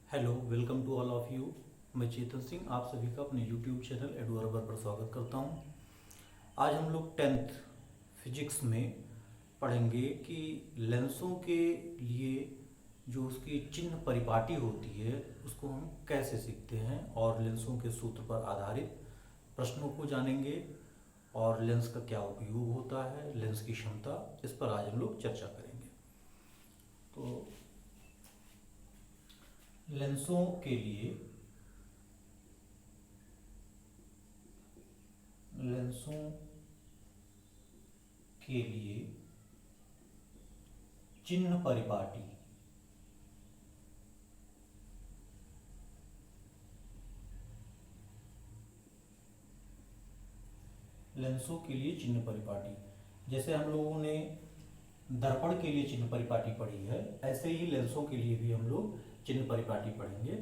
Hello, welcome to all of you. मैं चेतन सिंह आप सभी का अपने यूट्यूब चैनल एडवर्बर पर स्वागत करता हूं। आज हम लोग टेंथ फिजिक्स में पढ़ेंगे कि लेंसों के लिए जो उसकी चिन्ह परिपाटी होती है उसको हम कैसे सीखते हैं और लेंसों के सूत्र पर आधारित प्रश्नों को जानेंगे और लेंस का क्या उपयोग होता है, लेंस की क्षमता, इस पर आज हम लोग चर्चा करेंगे। तो लेंसों के लिए लेंसों के लिए चिन्ह परिपाटी लेंसों के लिए चिन्ह परिपाटी जैसे हम लोगों ने दर्पण के लिए चिन्ह परिपाटी पढ़ी है, ऐसे ही लेंसों के लिए भी हम लोग चिन्ह परिपाटी पढ़ेंगे।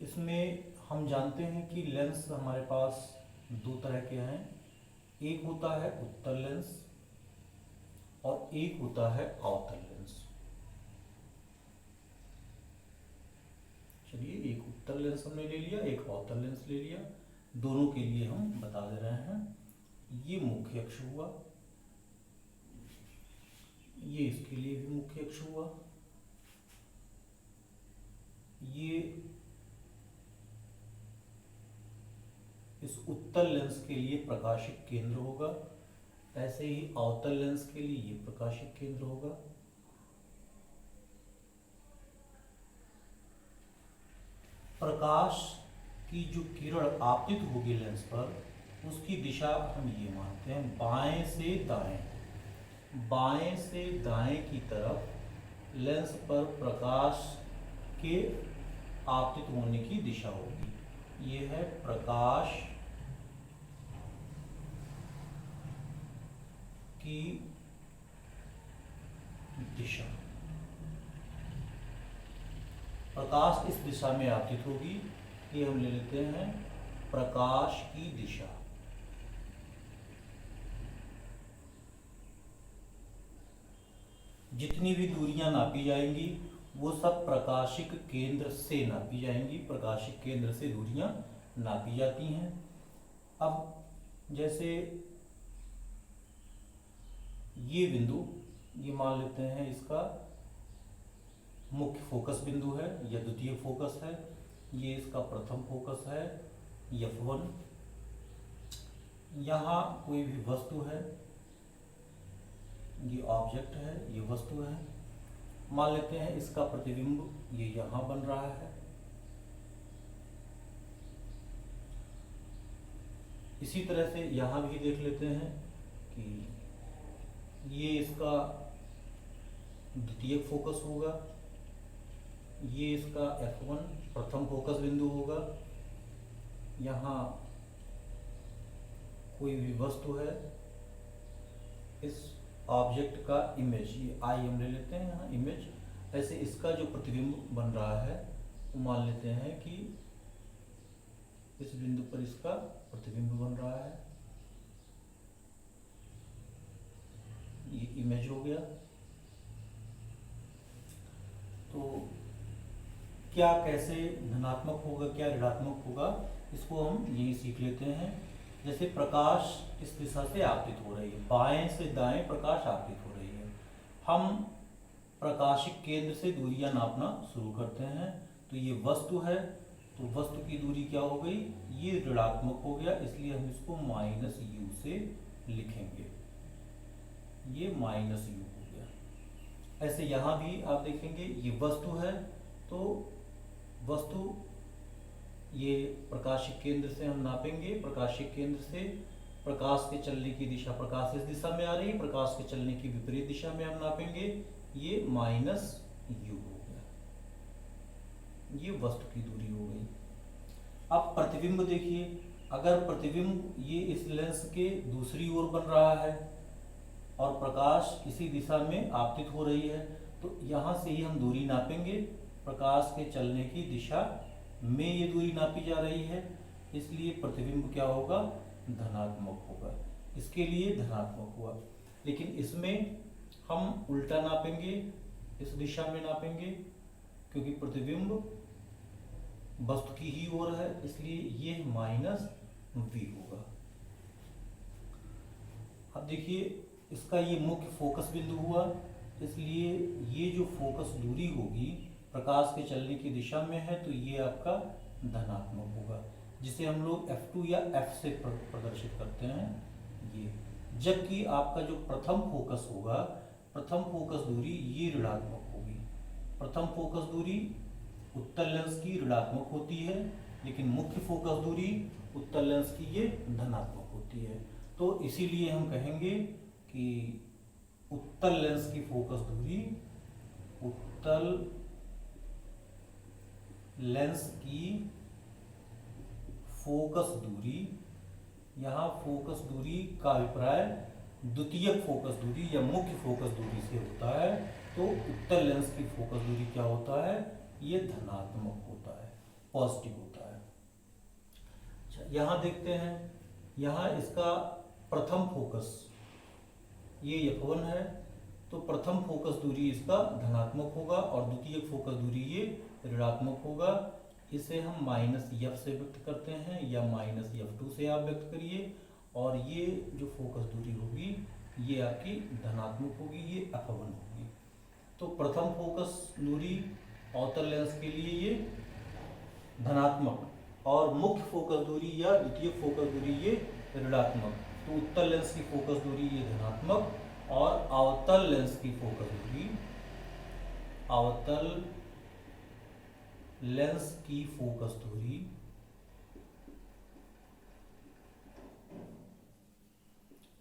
इसमें हम जानते हैं कि लेंस हमारे पास दो तरह के हैं। एक होता है उत्तल लेंस और एक होता है अवतल लेंस। चलिए, एक उत्तल लेंस हमने ले लिया, एक अवतल लेंस ले लिया। दोनों के लिए हम बता दे रहे हैं। ये मुख्य अक्ष हुआ, ये इसके लिए भी मुख्य अक्ष हुआ, ये इस उत्तल लेंस के लिए प्रकाशिक केंद्र होगा, ऐसे ही अवतल लेंस के लिए ये प्रकाशिक केंद्र होगा। प्रकाश की जो किरण आपतित होगी लेंस पर, उसकी दिशा हम ये मानते हैं बाएं से दाएं। बाएं से दाएं की तरफ लेंस पर प्रकाश के आपतित होने की दिशा होगी। ये है प्रकाश की दिशा। प्रकाश इस दिशा में आपतित होगी, ये हम ले लेते हैं प्रकाश की दिशा। जितनी भी दूरियां नापी जाएंगी वो सब प्रकाशिक केंद्र से नापी जाएंगी, प्रकाशिक केंद्र से दूरियां नापी जाती हैं। अब जैसे ये बिंदु, ये मान लेते हैं इसका मुख्य फोकस बिंदु है या द्वितीय फोकस है, ये इसका प्रथम फोकस है F1। यहाँ कोई भी वस्तु है, ये ऑब्जेक्ट है, ये वस्तु है। मान लेते हैं इसका प्रतिबिंब ये यहाँ बन रहा है। इसी तरह से यहाँ भी देख लेते हैं कि ये इसका द्वितीय फोकस होगा, ये इसका F1 प्रथम फोकस बिंदु होगा। यहाँ कोई भी वस्तु है, इस ऑब्जेक्ट का इमेज, ये आई हम ले लेते हैं यहाँ इमेज। ऐसे इसका जो प्रतिबिंब बन रहा है वो मान लेते हैं कि इस बिंदु पर इसका प्रतिबिंब बन रहा है, ये इमेज हो गया। तो क्या कैसे धनात्मक होगा, क्या ऋणात्मक होगा, इसको हम यही सीख लेते हैं। जैसे प्रकाश इस दिशा से आपतित हो रही है, बाएं से दाएं प्रकाश आपतित हो रही है, हम प्रकाशिक केंद्र से दूरियां नापना शुरू करते हैं। तो ये वस्तु है, तो वस्तु की दूरी क्या हो गई, ये ऋणात्मक हो गया, इसलिए हम इसको -u से लिखेंगे, ये -u हो गया। ऐसे यहाँ भी आप देखेंगे ये वस्तु है, तो वस्तु ये प्रकाशिक केंद्र से हम नापेंगे, प्रकाशिक केंद्र से प्रकाश के चलने की दिशा, प्रकाश इस दिशा में आ रही है, प्रकाश के चलने की विपरीत दिशा में हम नापेंगे, ये -u हो गया, ये वस्तु की दूरी हो गई। अब प्रतिबिंब देखिए, अगर प्रतिबिंब ये इस लेंस के दूसरी ओर बन रहा है और प्रकाश इसी दिशा में आपतित हो रही है, तो यहाँ से ही हम दूरी नापेंगे। प्रकाश के चलने की दिशा में ये दूरी नापी जा रही है, इसलिए प्रतिबिंब क्या होगा, धनात्मक होगा। इसके लिए धनात्मक हुआ। लेकिन इसमें हम उल्टा नापेंगे, इस दिशा में नापेंगे, क्योंकि प्रतिबिंब वस्तु की ही ओर है, इसलिए ये माइनस v होगा। अब देखिए इसका ये मुख्य फोकस बिंदु हुआ, इसलिए ये जो फोकस दूरी होगी प्रकाश के चलने की दिशा में है, तो ये आपका धनात्मक होगा, जिसे हम लोग F2 या F से प्रदर्शित करते हैं ये। जबकि आपका जो प्रथम फोकस होगा, प्रथम फोकस दूरी ये ऋणात्मक होगी। प्रथम फोकस दूरी उत्तल लेंस की ऋणात्मक होती है, लेकिन मुख्य फोकस दूरी उत्तल लेंस की ये धनात्मक होती है। तो इसीलिए हम कहेंगे कि उत्तल लेंस की फोकस दूरी, उत्तल लेंस की फोकस दूरी, यहाँ फोकस दूरी का अभिप्राय द्वितीयक फोकस दूरी या मुख्य फोकस दूरी से होता है। तो उत्तल लेंस की फोकस दूरी क्या होता है, ये धनात्मक होता है, पॉजिटिव होता है। अच्छा, यहाँ देखते हैं, यहाँ इसका प्रथम फोकस ये F1 है, तो प्रथम फोकस दूरी इसका धनात्मक होगा और द्वितीयक फोकस दूरी ये ऋणात्मक होगा। इसे हम माइनस F से व्यक्त करते हैं या माइनस F2 से आप व्यक्त करिए, और ये जो फोकस दूरी होगी ये आपकी धनात्मक होगी, ये F1 होगी। तो प्रथम फोकस दूरी अवतल लेंस के लिए ये धनात्मक, और मुख्य फोकस दूरी या द्वितीय फोकस दूरी ये ऋणात्मक। तो उत्तल लेंस की फोकस दूरी ये धनात्मक, और अवतल लेंस की फोकस दूरी, अवतल लेंस की फोकस दूरी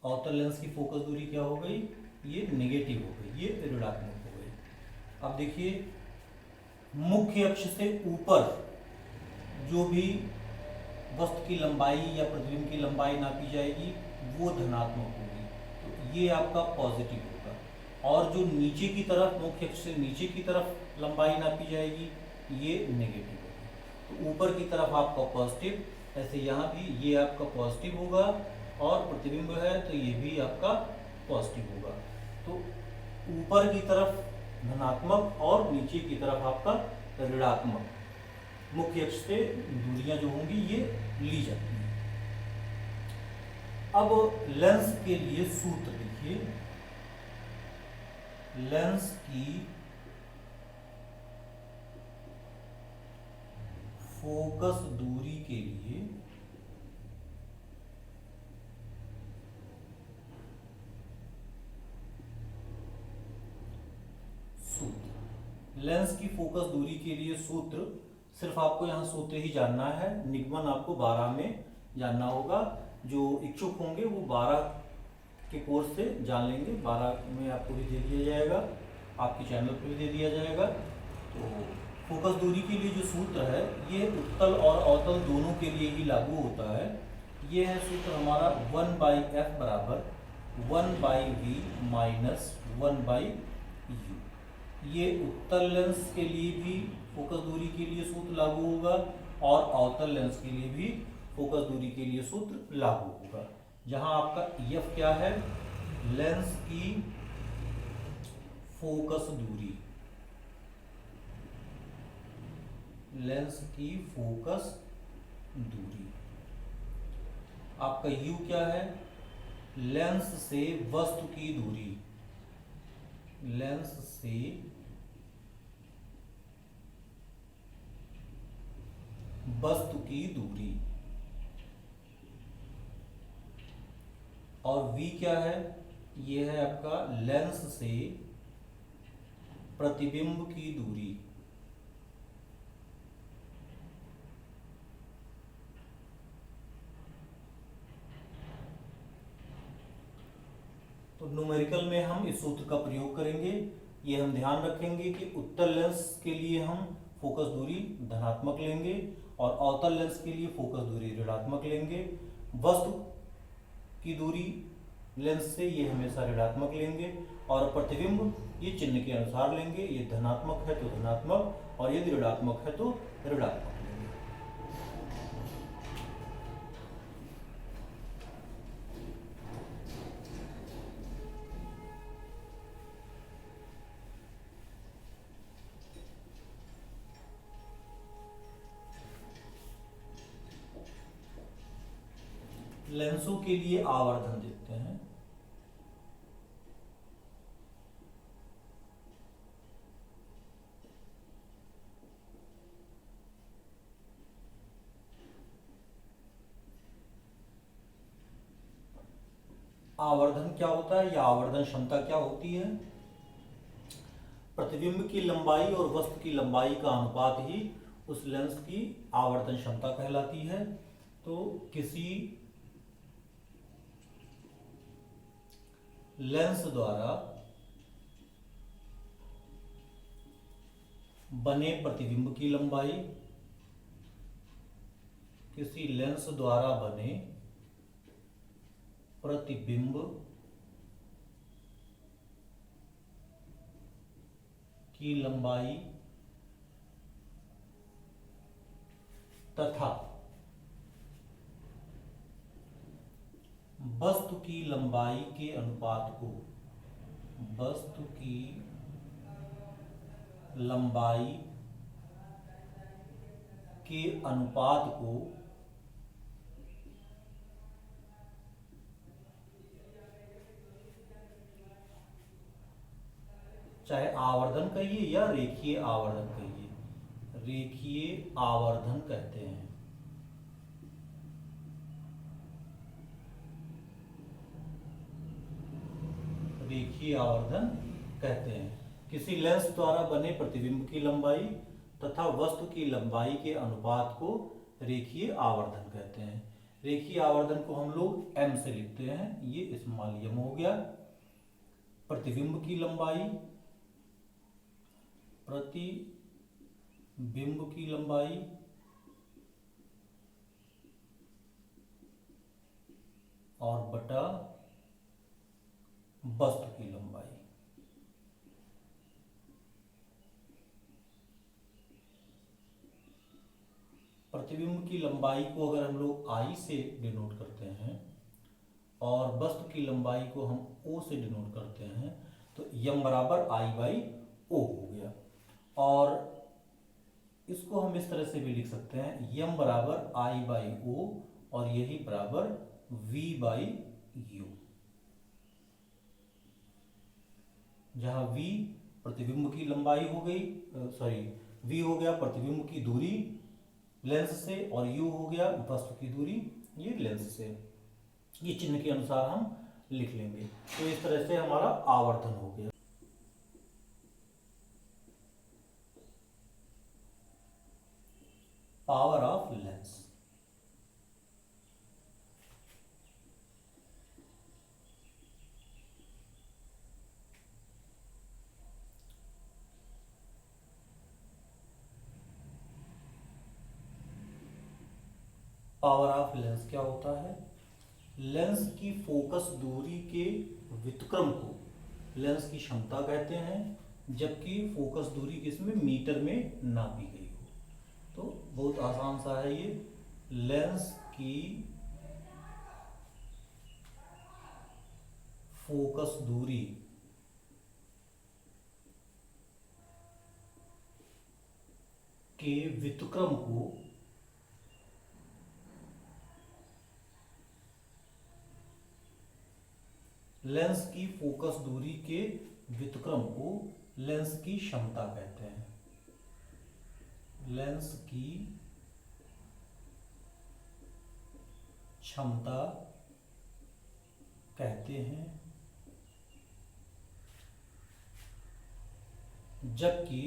अवतल लेंस की फोकस दूरी क्या हो गई, ये नेगेटिव हो गई, ये ऋणात्मक हो गई। अब देखिए मुख्य अक्ष से ऊपर जो भी वस्तु की लंबाई या प्रतिबिंब की लंबाई नापी जाएगी वो धनात्मक होगी, तो ये आपका पॉजिटिव होगा। और जो नीचे की तरफ, मुख्य अक्ष से नीचे की तरफ लंबाई नापी जाएगी ये नेगेटिव होगी। तो ऊपर की तरफ आपका पॉजिटिव, ऐसे यहाँ भी ये आपका पॉजिटिव होगा, और प्रतिबिंब है तो ये भी आपका पॉजिटिव होगा। तो ऊपर की तरफ धनात्मक और नीचे की तरफ आपका ऋणात्मक मुख्य अक्ष से दूरियां जो होंगी ये ली जाती हैं। अब लेंस के लिए सूत्र देखिए, लेंस की फोकस दूरी के लिए सूत्र, लेंस की फोकस दूरी के लिए सूत्र, सिर्फ आपको यहाँ सूत्र ही जानना है, निगमन आपको 12 में जानना होगा। जो इच्छुक होंगे वो 12 के कोर्स से जान लेंगे, 12 में आपको भी दे दिया जाएगा, आपके चैनल पर भी दे दिया जाएगा। तो फोकस दूरी के लिए जो सूत्र है ये उत्तल और अवतल दोनों के लिए ही लागू होता है। ये है सूत्र हमारा 1/f बराबर 1/v माइनस 1/u। ये उत्तल लेंस के लिए भी फोकस दूरी के लिए सूत्र लागू होगा, और अवतल लेंस के लिए भी फोकस दूरी के लिए सूत्र लागू होगा। जहां आपका F क्या है, लेंस की फोकस दूरी, लेंस की फोकस दूरी। आपका U क्या है, लेंस से वस्तु की दूरी, लेंस से वस्तु की दूरी। और V क्या है, ये है आपका लेंस से प्रतिबिंब की दूरी। तो न्यूमेरिकल में हम इस सूत्र का प्रयोग करेंगे। ये हम ध्यान रखेंगे कि उत्तल लेंस के लिए हम फोकस दूरी धनात्मक लेंगे और अवतल लेंस के लिए फोकस दूरी ऋणात्मक लेंगे। वस्तु की दूरी लेंस से ये हमेशा ऋणात्मक लेंगे, और प्रतिबिंब ये चिन्ह के अनुसार लेंगे। ये धनात्मक है तो धनात्मक, और यदि ऋणात्मक है तो ऋणात्मक। लेंसों के लिए आवर्धन देखते हैं। आवर्धन क्या होता है या आवर्धन क्षमता क्या होती है? प्रतिबिंब की लंबाई और वस्तु की लंबाई का अनुपात ही उस लेंस की आवर्धन क्षमता कहलाती है। तो किसी लेंस द्वारा बने प्रतिबिंब की लंबाई, किसी लेंस द्वारा बने प्रतिबिंब की लंबाई तथा वस्तु की लंबाई के अनुपात को, वस्तु की लंबाई के अनुपात को चाहे आवर्धन कहिए या रेखीय आवर्धन कहिए, रेखीय आवर्धन कहते हैं। रेखीय आवर्धन कहते हैं। किसी लेंस द्वारा बने प्रतिबिंब की लंबाई तथा वस्तु की लंबाई के अनुपात को रेखीय आवर्धन कहते हैं। रेखीय आवर्धन को हम लोग m से लिखते हैं, ये स्मॉल m हो गया। प्रतिबिंब की लंबाई, प्रतिबिंब की लंबाई और बटा वस्तु की लंबाई। प्रतिबिंब की लंबाई को अगर हम लोग I से डिनोट करते हैं और वस्तु की लंबाई को हम O से डिनोट करते हैं तो m बराबर I/O हो गया। और इसको हम इस तरह से भी लिख सकते हैं, m बराबर I/O और यही बराबर V/U, जहां V प्रतिबिंब की लंबाई हो गई, V हो गया प्रतिबिंब की दूरी लेंस से और U हो गया वस्तु की दूरी ये लेंस से। ये चिन्ह के अनुसार हम लिख लेंगे। तो इस तरह से हमारा आवर्धन हो गया। Power of lens. Power of lens क्या होता है? लेंस की फोकस दूरी के व्युत्क्रम को लेंस की क्षमता कहते हैं, जबकि फोकस दूरी किसमें, मीटर में नापी गई हो। तो बहुत आसान सा है ये। लेंस की फोकस दूरी के व्युत्क्रम को लेंस की फोकस दूरी के व्युत्क्रम को लेंस की क्षमता कहते हैं। लेंस की क्षमता कहते हैं, जबकि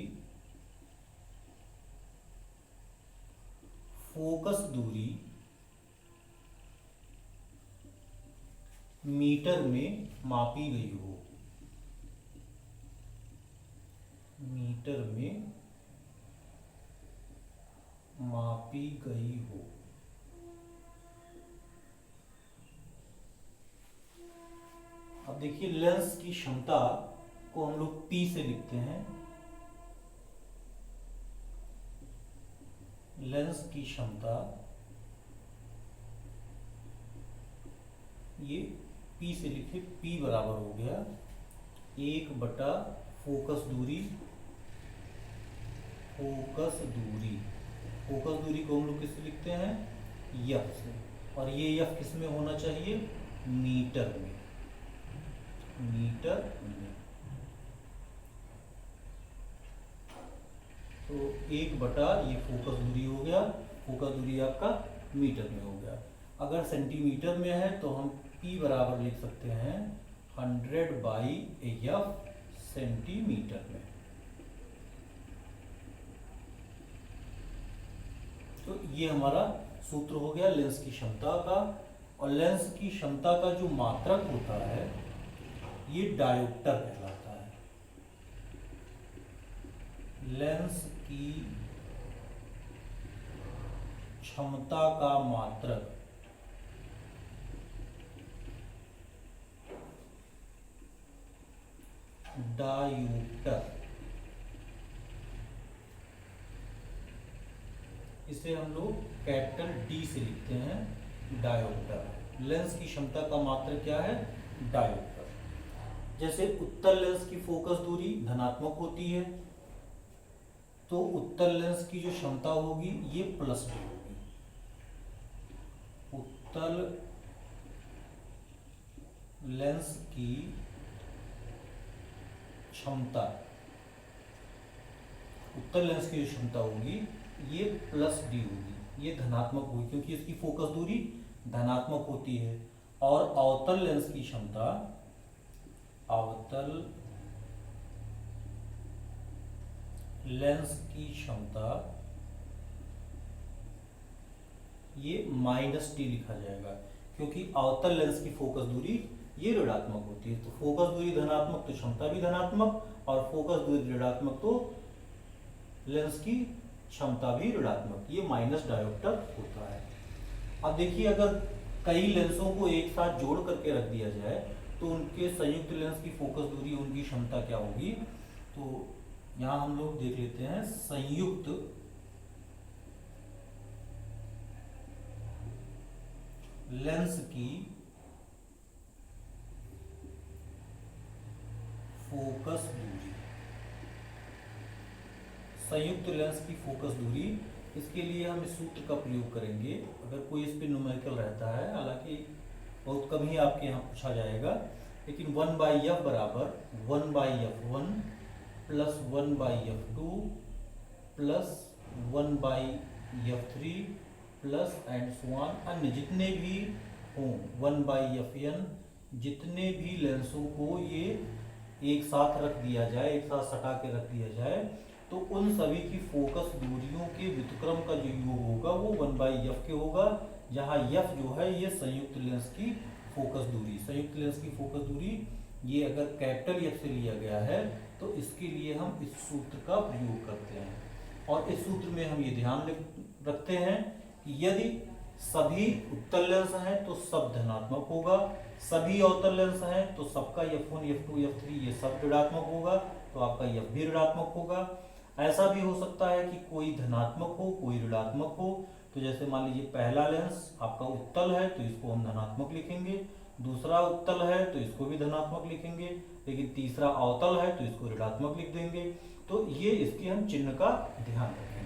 फोकस दूरी मीटर में मापी गई हो, मीटर में मापी गई हो। अब देखिए लेंस की क्षमता को हम लोग P से लिखते हैं। लेंस की क्षमता ये P से लिखे, P बराबर हो गया 1 बटा फोकस दूरी, फोकस दूरी को हम लोग किससे लिखते हैं, F से। और ये एफ किस में होना चाहिए, मीटर में, मीटर में। तो 1 बटा ये फोकस दूरी हो गया, फोकस दूरी आपका मीटर में हो गया। अगर सेंटीमीटर में है तो हम P बराबर लिख सकते हैं 100/F सेंटीमीटर में। तो ये हमारा सूत्र हो गया लेंस की क्षमता का। और लेंस की क्षमता का जो मात्रक होता है ये डायोप्टर कहलाता है। लेंस की क्षमता का मात्रक डायोप्टर, इसे हम लोग कैपिटल डी से लिखते हैं, डायोप्टर। लेंस की क्षमता का मात्रक क्या है, डायोप्टर। जैसे उत्तल लेंस की फोकस दूरी धनात्मक होती है, तो उत्तल लेंस की जो क्षमता होगी ये प्लस डी होगी। उत्तल लेंस की क्षमता, उत्तल लेंस की जो क्षमता होगी ये प्लस डी होगी, ये धनात्मक होगी क्योंकि इसकी फोकस दूरी धनात्मक होती है। और अवतल लेंस की क्षमता, अवतल लेंस की क्षमता ये माइनस डी लिखा जाएगा क्योंकि अवतल लेंस की फोकस दूरी ये ऋणात्मक होती है। तो फोकस दूरी धनात्मक तो क्षमता भी धनात्मक, और फोकस दूरी ऋणात्मक तो लेंस की क्षमता भी ऋणात्मक, ये माइनस डायोप्टर होता है। अब देखिए अगर कई लेंसों को एक साथ जोड़ करके रख दिया जाए तो उनके संयुक्त लेंस की फोकस दूरी, उनकी क्षमता क्या होगी। तो यहाँ हम लोग देख लेते हैं संयुक्त लेंस की फोकस दूरी, संयुक्त लेंस की फोकस दूरी, इसके लिए हम इस सूत्र का प्रयोग करेंगे। अगर कोई इस पे न्यूमेरिकल रहता है, हालांकि बहुत कम ही आपके यहाँ पूछा जाएगा, लेकिन 1/F बराबर 1/F1 plus 1/F2 plus 1/F3 plus and so on, अन्य जितने भी हों 1/Fn, जितने भी लेंसों को ये एक साथ रख दिया जाए, एक साथ सटा के रख दिया जाए, तो उन सभी की फोकस दूरियों के व्युत्क्रम का जो योग होगा वो 1/F के होगा, जहाँ F जो है ये संयुक्त लेंस की फोकस दूरी, संयुक्त लेंस की फोकस दूरी ये अगर कैपिटल F से लिया गया है तो इसके लिए हम इस सूत्र का प्रयोग करते हैं। और इस सूत्र में हम ये ध्यान रखते हैं कि यदि सभी उत्तल लेंस हैं तो सब धनात्मक होगा, सभी अवतल लेंस हैं तो सबका F1 F2 F3 ये सब ऋणात्मक होगा, तो आपका F भी ऋणात्मक होगा। ऐसा भी हो सकता है कि कोई धनात्मक हो कोई ऋणात्मक हो। तो जैसे मान लीजिए पहला लेंस आपका उत्तल है तो इसको हम धनात्मक लिखेंगे, दूसरा उत्तल है तो इसको भी धनात्मक लिखेंगे, लेकिन तीसरा अवतल है तो इसको ऋणात्मक लिख देंगे। तो ये इसके हम चिन्ह का ध्यान रखेंगे।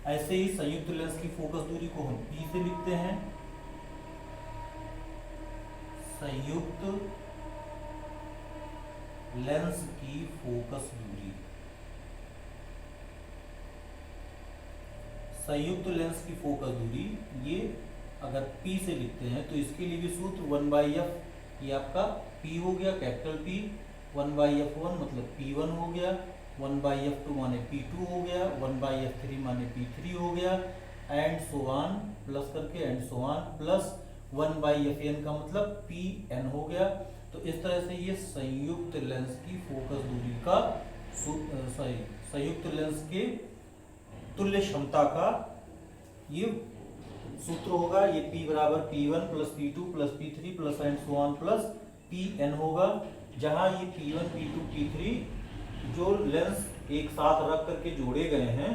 ऐसे ही संयुक्त लेंस की फोकस दूरी को हम P से लिखते हैं, संयुक्त लेंस की फोकस दूरी, संयुक्त लेंस की फोकस दूरी ये अगर P से लिखते हैं तो इसके लिए भी सूत्र 1/F, ये आपका P हो गया कैपिटल P, 1/F1 मतलब P1 हो गया, 1/F2 माने P2 हो गया, 1/F3 माने P3 हो गया, एंड सो ऑन प्लस करके and so on plus 1/Fn का मतलब Pn हो गया। तो इस तरह से ये संयुक्त लेंस की फोकस दूरी का संयुक्त लेंस के तुल्य क्षमता का ये सूत्र होगा। ये P बराबर P1 plus P2 plus P3 plus and so on plus Pn होगा, जहां ये P1 P2 P3 जो लेंस एक साथ रख करके जोड़े गए हैं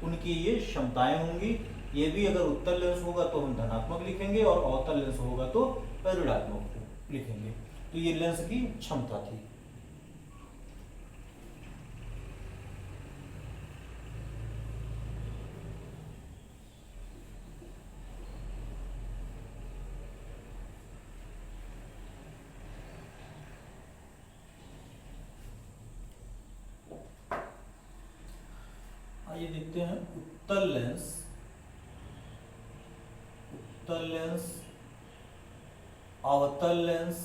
उनकी ये क्षमताएं होंगी। ये भी अगर उत्तल लेंस होगा तो हम धनात्मक लिखेंगे और अवतल लेंस होगा तो ऋणात्मक लिखेंगे। तो ये लेंस की क्षमता थी। आइए देखते हैं उत्तल लेंस, उत्तल लेंस, अवतल लेंस,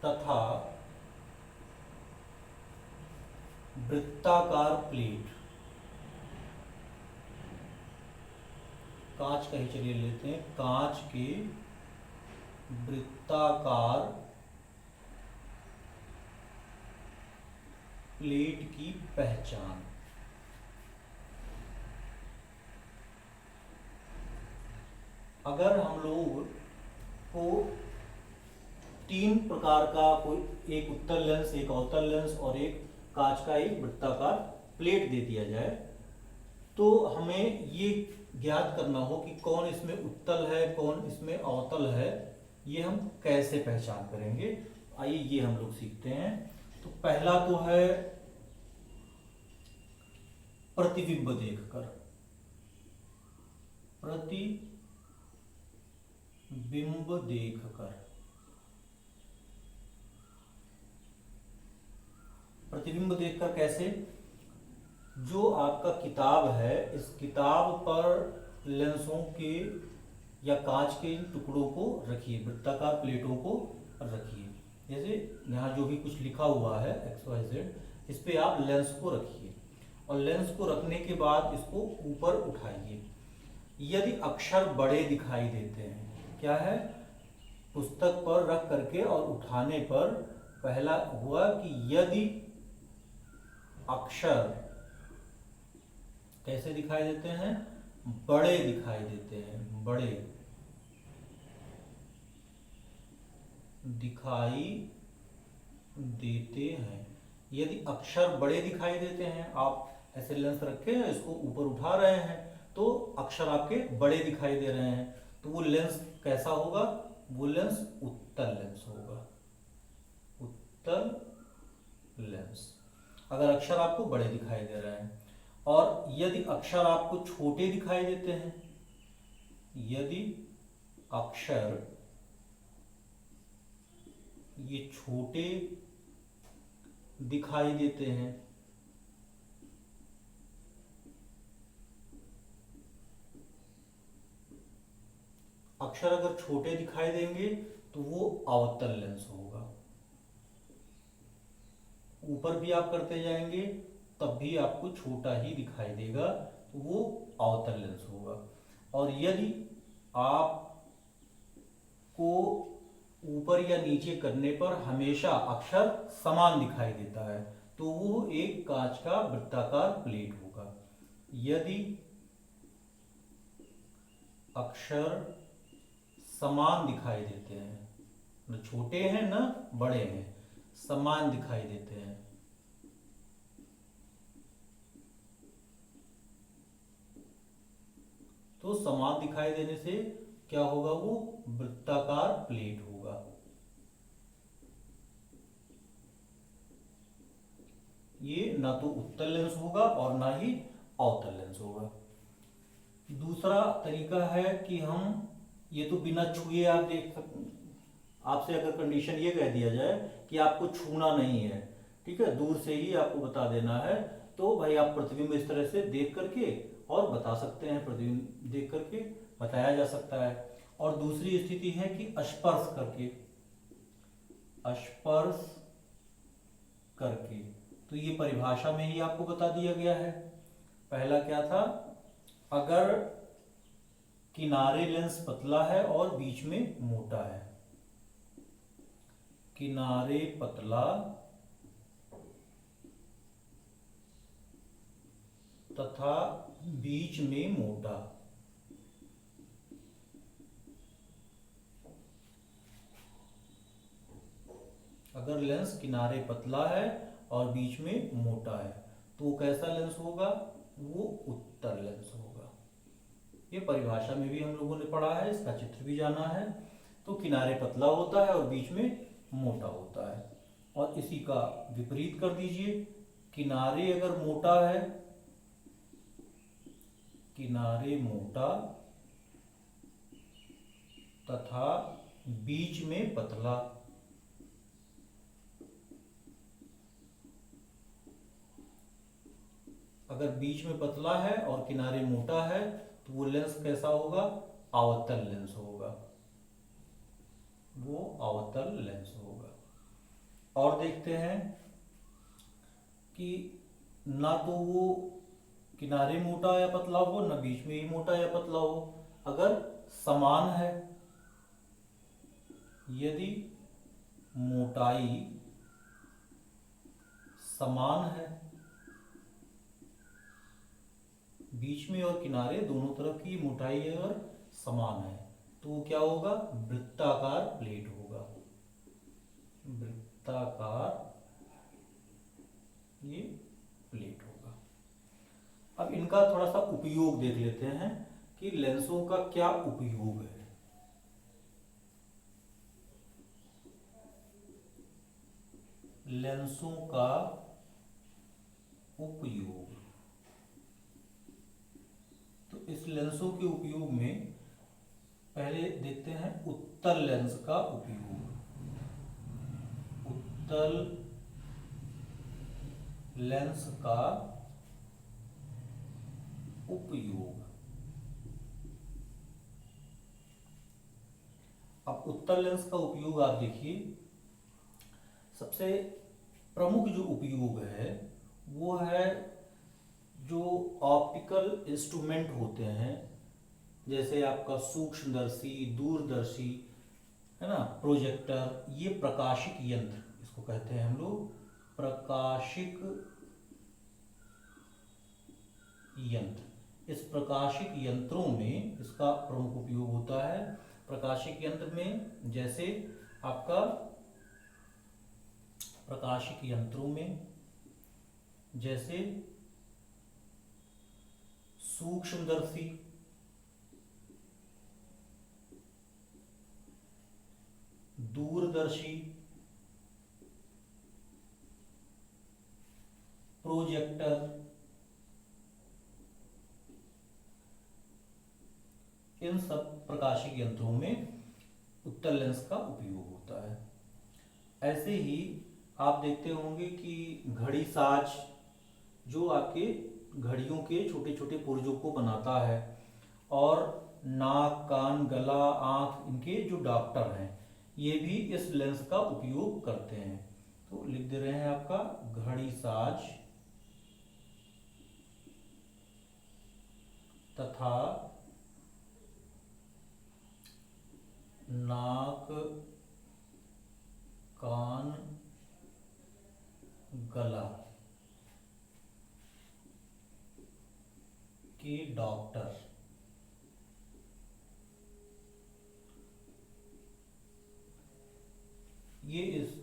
तथा वृत्ताकार प्लेट। कांच का ही चलिए लेते हैं, कांच के वृत्ताकार प्लेट की पहचान। अगर हम लोग को तीन प्रकार का कोई एक उत्तल लेंस, एक अवतल लेंस और एक कांच का एक वृत्ताकार प्लेट दे दिया जाए, तो हमें ये ज्ञात करना हो कि कौन इसमें उत्तल है, कौन इसमें अवतल है, ये हम कैसे पहचान करेंगे। आइए ये हम लोग सीखते हैं। तो पहला तो है प्रतिबिंब देखकर, प्रतिबिंब देखकर। प्रतिबिंब देखकर कैसे? जो आपका किताब है, इस किताब पर लेंसों के या कांच के इन टुकड़ों को रखिए, वृत्ताकार प्लेटों को रखिए। जैसे यहाँ जो भी कुछ लिखा हुआ है XYZ, इस पे आप लेंस को रखिए और लेंस को रखने के बाद इसको ऊपर उठाइए। यदि अक्षर बड़े दिखाई देते हैं, क्या है, पुस्तक पर रख करके और उठाने पर पहला हुआ कि यदि अक्षर कैसे दिखाई देते हैं, बड़े दिखाई देते हैं, बड़े दिखाई देते हैं। यदि अक्षर बड़े दिखाई देते हैं, आप ऐसे लेंस रखे हैं, इसको ऊपर उठा रहे हैं, तो अक्षर आपके बड़े दिखाई दे रहे हैं, तो वो लेंस कैसा होगा? वो लेंस उत्तल लेंस होगा, उत्तल लेंस। अगर अक्षर आपको बड़े दिखाई दे रहे हैं। और यदि अक्षर आपको छोटे दिखाई देते हैं, यदि अक्षर ये छोटे दिखाई देते हैं, अक्षर अगर छोटे दिखाई देंगे तो वो अवतल लेंस होगा। ऊपर भी आप करते जाएंगे तब भी आपको छोटा ही दिखाई देगा, तो वो अवतल लेंस होगा। और यदि आपको ऊपर या नीचे करने पर हमेशा अक्षर समान दिखाई देता है, तो वो एक कांच का वृत्ताकार प्लेट होगा। यदि अक्षर समान दिखाई देते हैं, न छोटे हैं न बड़े हैं, समान दिखाई देते हैं, तो समान दिखाई देने से क्या होगा? वो वृत्ताकार प्लेट होगा। ये ना तो उत्तल लेंस होगा और ना ही अवतल लेंस होगा। दूसरा तरीका है कि हम ये तो बिना छुए आप देख सकते, आपसे अगर कंडीशन ये कह दिया जाए कि आपको छूना नहीं है, ठीक है, दूर से ही आपको बता देना है, तो भाई आप प्रतिबिंब इस तरह से देख करके और बता सकते हैं, प्रतिबिंब देख करके बताया जा सकता है। और दूसरी स्थिति है कि स्पर्श करके, स्पर्श करके, तो ये परिभाषा में ही आपको बता दिया गया है। पहला क्या था? अगर किनारे लेंस पतला है और बीच में मोटा है, किनारे पतला तथा बीच में मोटा, अगर लेंस किनारे पतला है और बीच में मोटा है तो वो कैसा लेंस होगा? वो उत्तल लेंस होगा। ये परिभाषा में भी हम लोगों ने पढ़ा है, इसका चित्र भी जाना है। तो किनारे पतला होता है और बीच में मोटा होता है। और इसी का विपरीत कर दीजिए, किनारे अगर मोटा है, किनारे मोटा तथा बीच में पतला, अगर बीच में पतला है और किनारे मोटा है तो वो लेंस कैसा होगा? अवतल लेंस होगा, वो अवतल लेंस होगा। और देखते हैं कि ना तो वो किनारे मोटा या पतला हो, ना बीच में ही मोटा या पतला हो। अगर समान है, यदि मोटाई समान है, बीच में और किनारे दोनों तरफ की मोटाई अगर समान है तो वो क्या होगा? वृत्ताकार प्लेट होगा, वृत्ताकार ये प्लेट होगा। अब इनका थोड़ा सा उपयोग देख लेते हैं कि लेंसों का क्या उपयोग है। लेंसों का उपयोग, तो इस लेंसों के उपयोग में पहले देखते हैं उत्तल लेंस का उपयोग। उत्तल लेंस का उपयोग। अब उत्तल लेंस का उपयोग आप देखिए, सबसे प्रमुख जो उपयोग है वो है जो ऑप्टिकल इंस्ट्रूमेंट होते हैं, जैसे आपका सूक्ष्मदर्शी, दूरदर्शी, है ना, प्रोजेक्टर, ये प्रकाशिक यंत्र इसको कहते हैं हम लोग, प्रकाशिक यंत्र। इस प्रकाशिक यंत्रों में इसका प्रमुख उपयोग होता है। प्रकाशिक यंत्र में जैसे आपका प्रकाशिक यंत्रों में जैसे सूक्ष्मदर्शी, दूरदर्शी, प्रोजेक्टर, इन सब प्रकाशिक यंत्रों में उत्तल लेंस का उपयोग होता है। ऐसे ही आप देखते होंगे कि घड़ी साज जो आपके घड़ियों के छोटे छोटे पुर्जों को बनाता है, और नाक, कान, गला, आंख, इनके जो डॉक्टर हैं ये भी इस लेंस का उपयोग करते हैं। तो लिख दे रहे हैं आपका घड़ी साज तथा नाक, कान, गला के डॉक्टर ये इस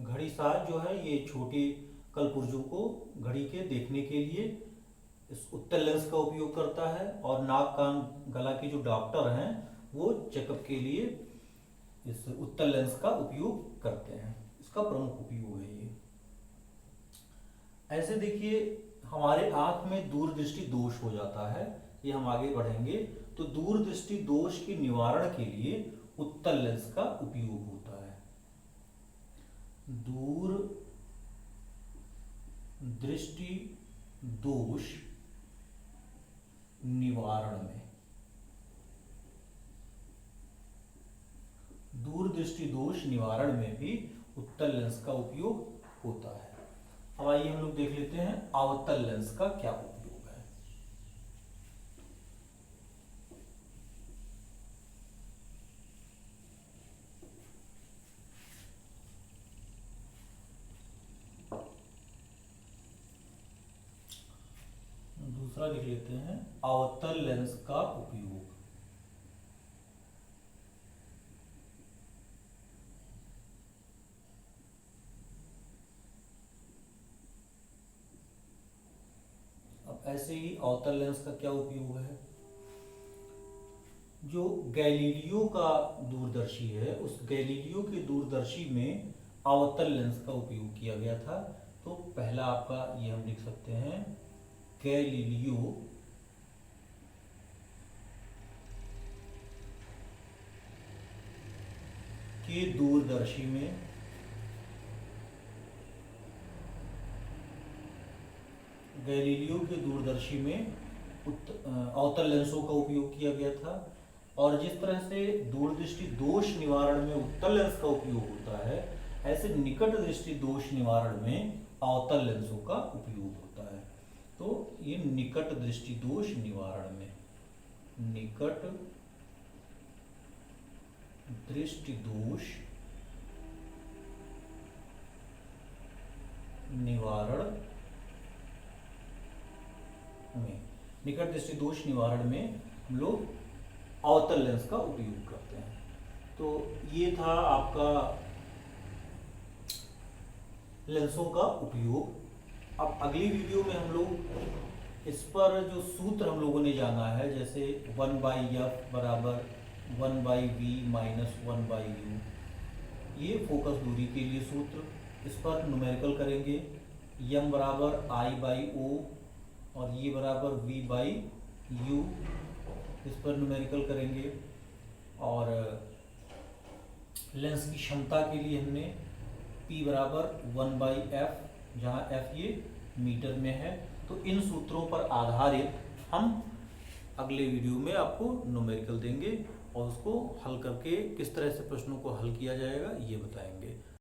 घड़ी साज जो है ये छोटे कलपुर्जों को घड़ी के देखने के लिए इस उत्तल लेंस का उपयोग करता है, और नाक, कान, गला के जो डॉक्टर हैं वो चेकअप के लिए इस उत्तल लेंस का उपयोग करते हैं। इसका प्रमुख उपयोग है ये। ऐसे देखिए हमारे आंख में दूरदृष्टि दोष हो जाता है, ये हम आगे बढ़ेंगे। तो दूरदृष्टि दोष के निवारण के लिए उत्तल लेंस का उपयोग होता है। दूर दृष्टि दोष निवारण में, दूरदृष्टि दोष निवारण में भी उत्तल लेंस का उपयोग होता है। अब आइए हम लोग देख लेते हैं अवतल लेंस का क्या उपयोग है। दूसरा लिख लेते हैं अवतल लेंस का उपयोग। अब ऐसे ही अवतल लेंस का क्या उपयोग है? जो गैलीलियो का दूरदर्शी है, उस गैलीलियो के दूरदर्शी में अवतल लेंस का उपयोग किया गया था। तो पहला आपका ये हम लिख सकते हैं गैलीलियो के दूरदर्शी में गैलीलियो के दूरदर्शी में अवतल लेंसों का उपयोग किया गया था। और जिस तरह से दूरदृष्टि दोष निवारण में उत्तल लेंस का उपयोग होता है, ऐसे निकट दृष्टि दोष निवारण में अवतल लेंसों का उपयोग होता है। तो ये निकट दृष्टि दोष निवारण में, निकट दृष्टि दोष निवारण में, निकट दृष्टि दोष निवारण में हम लोग अवतल लेंस का उपयोग करते हैं। तो ये था आपका लेंसों का उपयोग। अब अगली वीडियो में हम लोग इस पर जो सूत्र हम लोगों ने जाना है, जैसे 1/f बराबर 1/v माइनस 1/u, ये फोकस दूरी के लिए सूत्र, इस पर न्यूमेरिकल करेंगे। m बराबर I/o और ये बराबर v/u, इस पर न्यूमेरिकल करेंगे। और लेंस की क्षमता के लिए हमने P बराबर 1/f, जहाँ f ये मीटर में है। तो इन सूत्रों पर आधारित हम अगले वीडियो में आपको न्यूमेरिकल देंगे और उसको हल करके किस तरह से प्रश्नों को हल किया जाएगा ये बताएंगे।